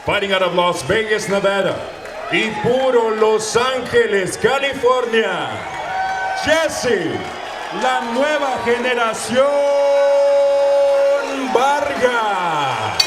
Fighting out of Las Vegas, Nevada, y puro Los Ángeles, California, Jessie, la nueva generación Vargas.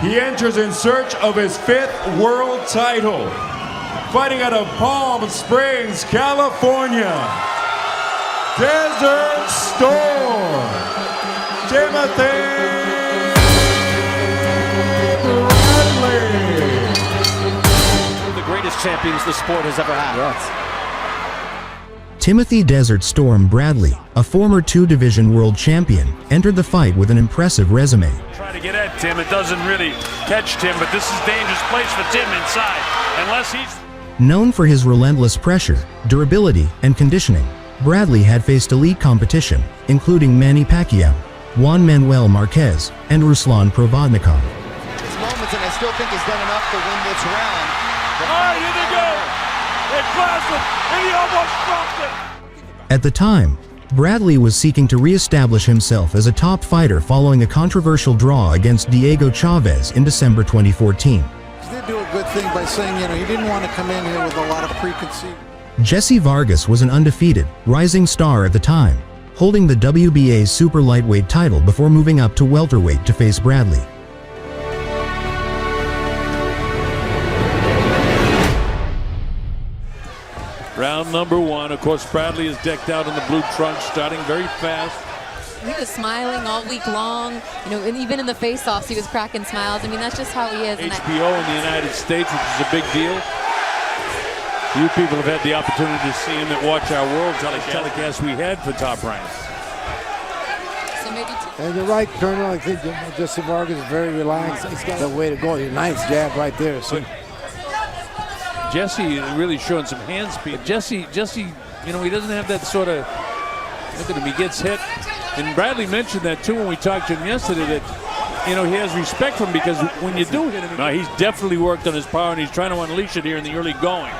He enters in search of his 5th world title. Fighting out of Palm Springs, California, Desert Storm, Timothy champions the sport has ever had. Yes. Timothy Desert Storm Bradley, a former 2-division world champion, entered the fight with an impressive resume. Try to get at Tim, it doesn't really catch Tim, but this is a dangerous place for Tim inside, unless he's... Known for his relentless pressure, durability, and conditioning, Bradley had faced elite competition, including Manny Pacquiao, Juan Manuel Marquez, and Ruslan Provodnikov. His moments, and I still think he's done enough to win this round. All right, here they go. They blast him, and he almost dropped it. At the time, Bradley was seeking to re-establish himself as a top fighter following a controversial draw against Diego Chavez in December 2014. He did do a good thing by saying, he didn't want to come in here with a lot of preconceived. Jessie Vargas was an undefeated, rising star at the time, holding the WBA's super lightweight title before moving up to welterweight to face Bradley. Round number 1. Of course, Bradley is decked out in the blue trunks, starting very fast. He was smiling all week long, and even in the face-offs, he was cracking smiles. I mean, that's just how he is. HBO in the United States, which is a big deal. You people have had the opportunity to see him at Watch Our World telecast we had for Top Rank. So maybe and you're right, Colonel. I think Jessie Vargas is very relaxed. He's got the way to go. Nice jab right there. So. Jessie really showing some hand speed. Jessie, he doesn't have that sort of, look at him, he gets hit. And Bradley mentioned that too when we talked to him yesterday, that, he has respect for him because when you do hit him, he's definitely worked on his power and he's trying to unleash it here in the early going.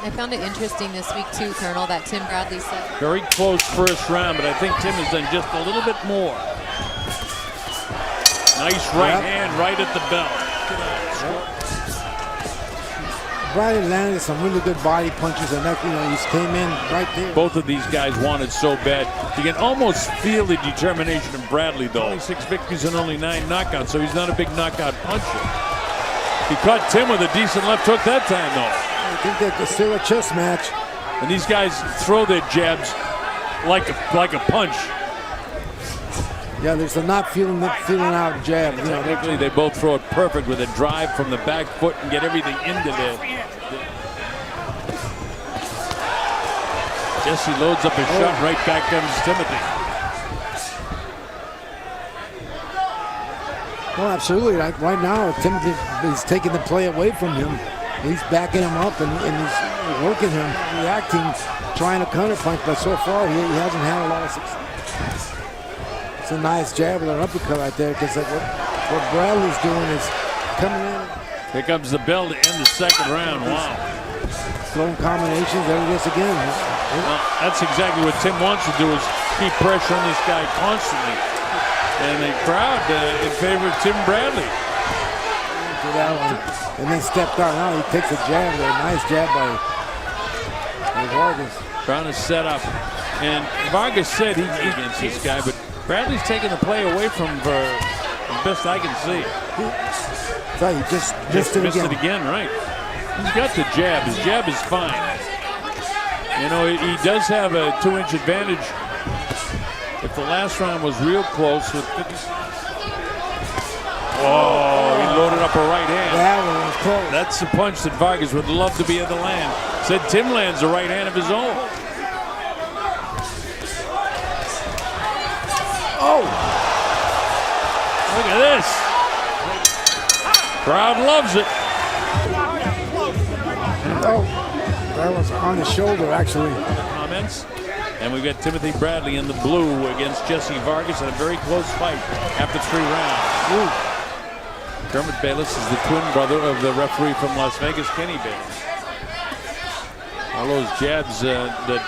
I found it interesting this week too, Colonel, that Tim Bradley said. Very close first round, but I think Tim has done just a little bit more. Nice right hand right at the bell. Bradley landed some really good body punches, and that, he just came in right there. Both of these guys wanted so bad. You can almost feel the determination in Bradley, though. Only 6 victories and only 9 knockouts, so he's not a big knockout puncher. He caught Tim with a decent left hook that time, though. I think that it's still a chess match. And these guys throw their jabs like a punch. Yeah, there's a not feeling out jab. Technically, they both throw it perfect with a drive from the back foot and get everything into there. Jessie loads up his shot, right back comes Timothy. Well, absolutely. Right now, Timothy is taking the play away from him. He's backing him up and he's working him, reacting, trying to counterpunch, but so far he hasn't had a lot of success. It's a nice jab with an uppercut right there, because what Bradley's doing is coming in. Here comes the bell to end the second round. Wow. Throwing combinations, there it is again. Well, that's exactly what Tim wants to do, is keep pressure on this guy constantly. And the crowd in favor of Tim Bradley. To that one. And then stepped out. Now he takes a jab there. Nice jab by Vargas. Trying to set up. And Vargas said he against this guy, but Bradley's taking the play away from him for the best I can see. So he just missed it again, right. He's got the jab. His jab is fine. He does have a 2-inch advantage. If the last round was real close with 50. Oh, he loaded up a right hand. That one was close. That's the punch that Vargas would love to be able to land. Said Tim lands a right hand of his own. Oh! Look at this. Crowd loves it. Oh, that was on the shoulder, actually. Comments. And we've got Timothy Bradley in the blue against Jessie Vargas in a very close fight after 3 rounds. Dermot Bayless is the twin brother of the referee from Las Vegas, Kenny Bayless. All those jabs that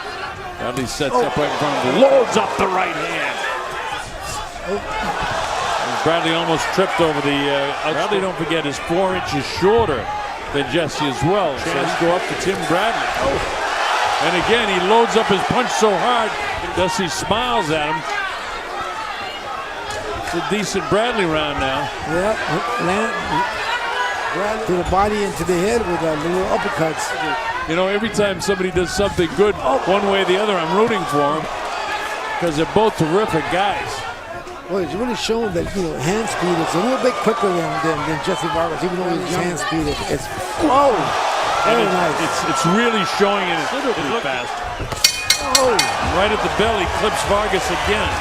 Bradley sets up right in front of him. Loads up the right hand. Bradley almost tripped over the Bradley, don't forget, is 4 inches shorter than Jessie as well. Chance go up to Tim Bradley. And again, he loads up his punch so hard, Jessie smiles at him. It's a decent Bradley round now. Yeah, Bradley to the body and to the head with little uppercuts. You know, every time somebody does something good one way or the other, I'm rooting for them because they're both terrific guys. Well, it's really showing that, you know, hand speed is a little bit quicker than Jessie Vargas, even though his hand speed is very nice. It's really showing it. It's fast. Right at the belly, clips Vargas again.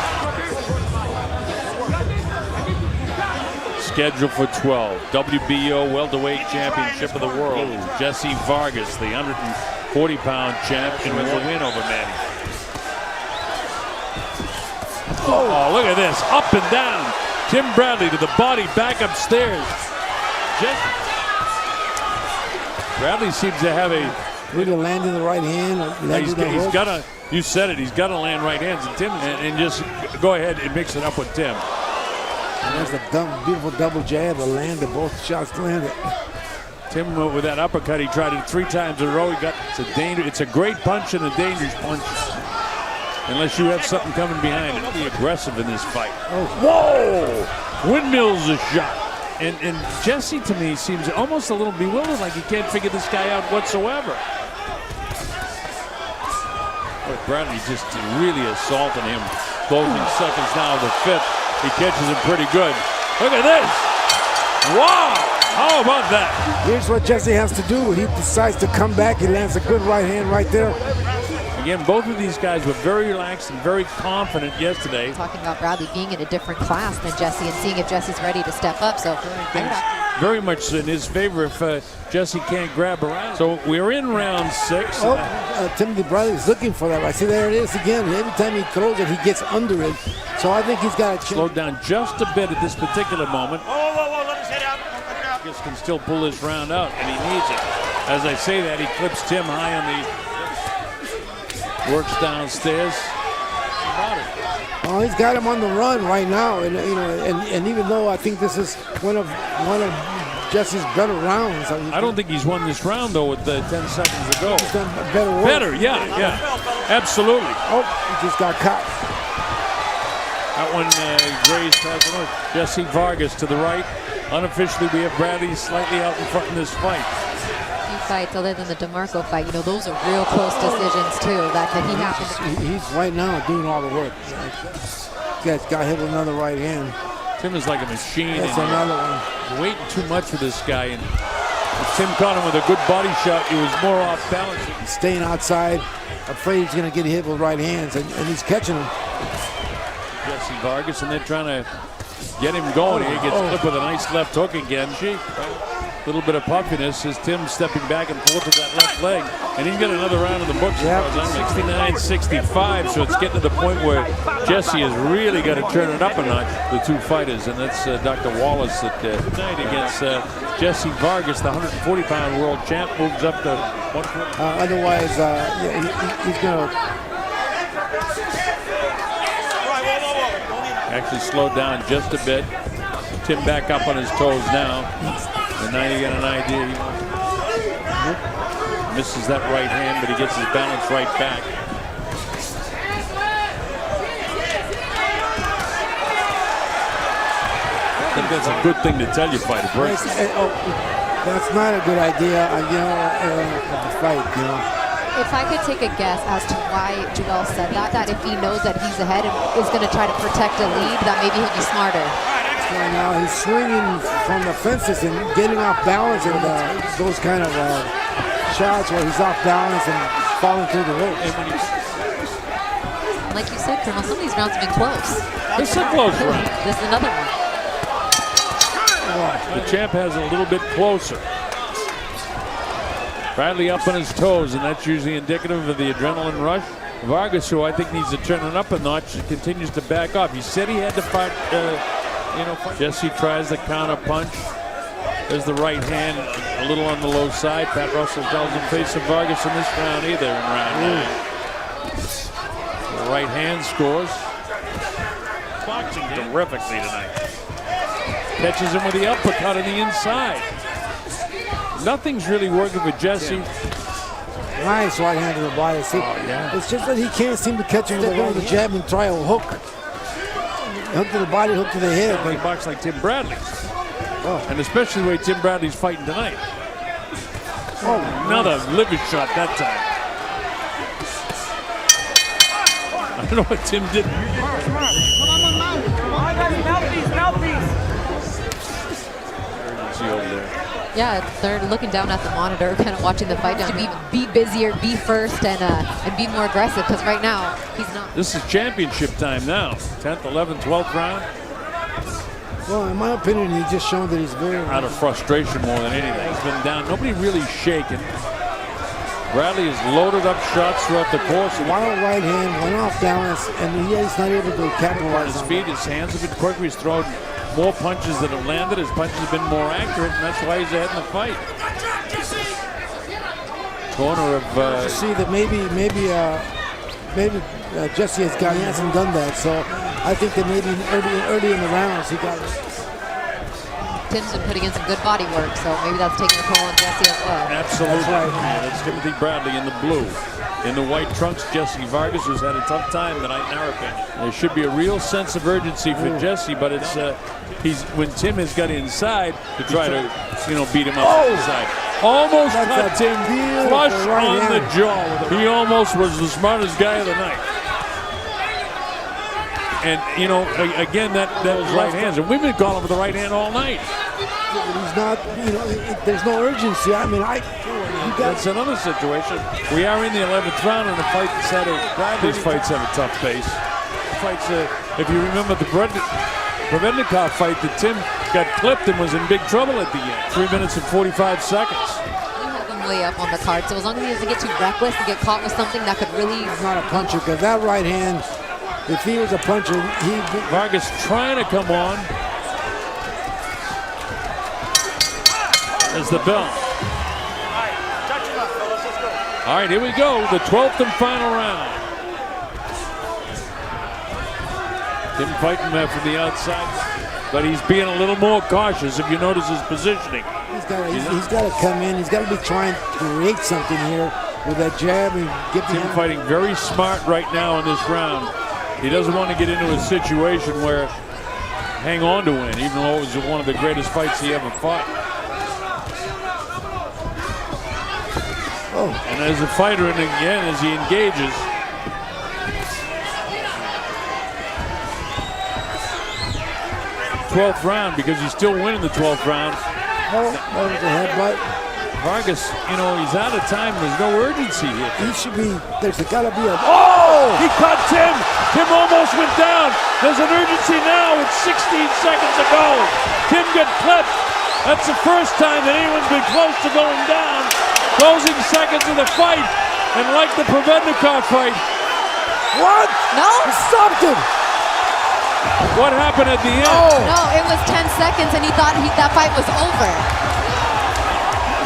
Scheduled for 12, WBO welterweight championship of the world. Jessie Vargas, the 140-pound champion, with a win over Manny. Oh, look at this, up and down. Tim Bradley to the body, back upstairs. Bradley seems to have a really landing the right hand. He's got to. You said it. He's got to land right hands, and Tim, and just go ahead and mix it up with Tim. And that's a beautiful double jab to land. Both shots landed. Tim with that uppercut, he tried it 3 times in a row. It's a great punch and a dangerous punch. Unless you have something coming behind it. Be aggressive in this fight. Whoa! Windmills a shot. And Jessie, to me, seems almost a little bewildered, like he can't figure this guy out whatsoever. But Bradley just really assaulting him. Closing seconds now of the 5th. He catches him pretty good. Look at this! Wow! How about that? Here's what Jessie has to do. He decides to come back. He lands a good right hand right there. Again, both of these guys were very relaxed and very confident yesterday. Talking about Bradley being in a different class than Jessie and seeing if Jessie's ready to step up. So very much in his favor if Jessie can't grab around. So we're in round 6. Timothy Bradley is looking for that. I see there it is again. Every time he throws it, he gets under it. So I think he's got to slow down just a bit at this particular moment. Vargas can still pull this round out, and he needs it. As I say that, he clips Tim high on the. Works downstairs. Oh, he's got him on the run right now, and you know, and even though I think this is one of Jessie's better rounds. I don't think he's won this round though with 10 seconds to go. He's done better work. Better, yeah, absolutely. Oh, he just got caught. That one grazed past the north. Jessie Vargas to the right. Unofficially, we have Bradley slightly out in front in this fight. Fights other than the DeMarco fight, you know, those are real close decisions too. That he happened to. He's right now doing all the work. This guy's got hit with another right hand. Tim is like a machine. That's another one. Waiting too much for this guy, and if Tim caught him with a good body shot, he was more off balance. He's staying outside, afraid he's going to get hit with right hands, and he's catching him. Jessie Vargas, and they're trying to get him going here. He gets clipped with a nice left hook again. A little bit of puffiness as Tim stepping back and forth with that left leg. And he's got another round in the books. Yep. 69-65, so it's getting to the point where Jessie has really got to turn it up a notch, the two fighters. And that's Dr. Wallace that tonight against Jessie Vargas, the 140-pound world champ, moves up to 140. Otherwise, he's going to... Actually slowed down just a bit. Tim back up on his toes now. And now you get an idea. He misses that right hand, but he gets his balance right back. I think that's a good thing to tell your fighter. That's not a good idea, of the fight, you know. If I could take a guess as to why Joel said that if he knows that he's ahead and is going to try to protect a lead, that maybe he'll be smarter. Right now, he's swinging from the fences and getting off balance, and those kind of shots where he's off balance and falling through the ropes. Like you said, Colonel, some of these rounds have been close. This is a close round. This is another one. The champ has a little bit closer. Bradley up on his toes, and that's usually indicative of the adrenaline rush. Vargas, who I think needs to turn it up a notch, continues to back off. He said he had to fight. Jessie tries the counter punch. There's the right hand, a little on the low side. Pat Russell tells him face of Vargas in this round either in round 9. The right hand scores. Boxing terrifically tonight. Catches him with the uppercut on the inside. Nothing's really working for Jessie. Nice right hand to the body. See, it's just that he can't seem to catch him with the jab and try a hook. Hook to the body, hook to the head. He boxes like Tim Bradley. And especially the way Tim Bradley's fighting tonight. Another liver shot that time. I don't know what Tim did. Come on, guys, mouthpiece. Urgency over there. Yeah, they're looking down at the monitor, kind of watching the fight down. To be busier, be first, and be more aggressive. Because right now he's not. This is championship time now. 10th, 11th, 12th round. Well, in my opinion, he's just shown that he's very Out of frustration more than anything. He's been down. Nobody really shaken. Bradley has loaded up shots throughout the course. wild right hand, went off balance, and he's not able to capitalize His on feet, his hands have been quicker. He's thrown more punches that have landed. His punches have been more accurate, and that's why he's ahead in the fight. Corner of to see that maybe Jessie hasn't done that. So I think that maybe early in the rounds he got it. Tim's been putting in some good body work, so maybe that's taking a toll on Jessie as well. Absolutely. That's right. Yeah, that's Timothy Bradley in the blue. In the white trunks, Jessie Vargas, who's had a tough time tonight, in our opinion. There should be a real sense of urgency for Jessie, but it's when Tim has got inside to try to beat him up inside. Almost got Tim flush on the jaw. He almost was the smartest guy of the night. And again, that was right hands, and we've been calling for the right hand all night. He's not, there's no urgency. I mean, That's another situation. We are in the 11th round, and the fight Saturday. Bradley's fights have a tough pace. Fights, if you remember the Provednikov fight, that Tim got clipped and was in big trouble at the end. 3 minutes and 45 seconds. You have him way up on the card, so as long as he doesn't get too reckless and get caught with something that could really. He's not a puncher, because that right hand, if he was a puncher, Vargas trying to come on. As the bell. All right, here we go. The 12th and final round. Tim fighting there from the outside, but he's being a little more cautious if you notice his positioning. He's got to come in. He's got to be trying to create something here with that jab and get Tim fighting very smart right now in this round. He doesn't want to get into a situation where hang on to win, even though it was one of the greatest fights he ever fought. And as a fighter, and again, as he engages, #12th round, because he's still winning the 12th round. that was a headbutt. Vargas, he's out of time. There's no urgency here. He should be, there's got to be a... He caught Tim. Tim almost went down. There's an urgency now with 16 seconds to go. Tim got clipped. That's the first time that anyone's been close to going down. Closing seconds of the fight, and like the Provednikov fight. What? No? He stopped him. What happened at the end? No, it was 10 seconds, and he thought that fight was over.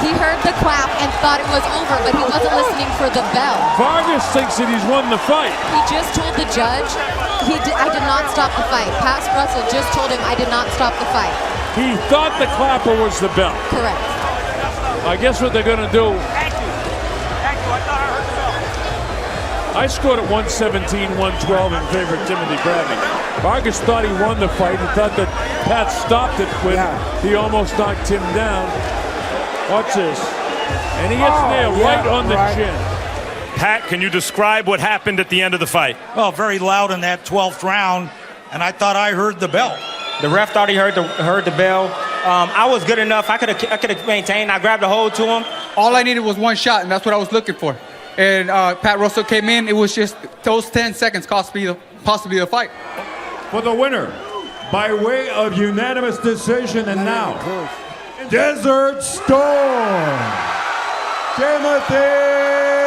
He heard the clap and thought it was over, but he wasn't listening for the bell. Vargas thinks that he's won the fight. He just told the judge, I did not stop the fight. Pat Russell just told him I did not stop the fight. He thought the clapper was the bell. Correct. I guess what they're going to do. Thank you. I thought I heard the bell. I scored at 117-112 in favor of Timothy Bradley. Vargas thought he won the fight. He thought that Pat stopped it when he almost knocked Tim down. Watch this. And he gets nailed right on the chin. Pat, can you describe what happened at the end of the fight? Well, very loud in that 12th round, and I thought I heard the bell. The ref thought he heard the bell. I was good enough. I could have maintained. I grabbed a hold to him. All I needed was one shot, and that's what I was looking for. And Pat Russell came in. It was just those 10 seconds possibly the fight. For the winner, by way of unanimous decision, and now, Desert Storm, Timothy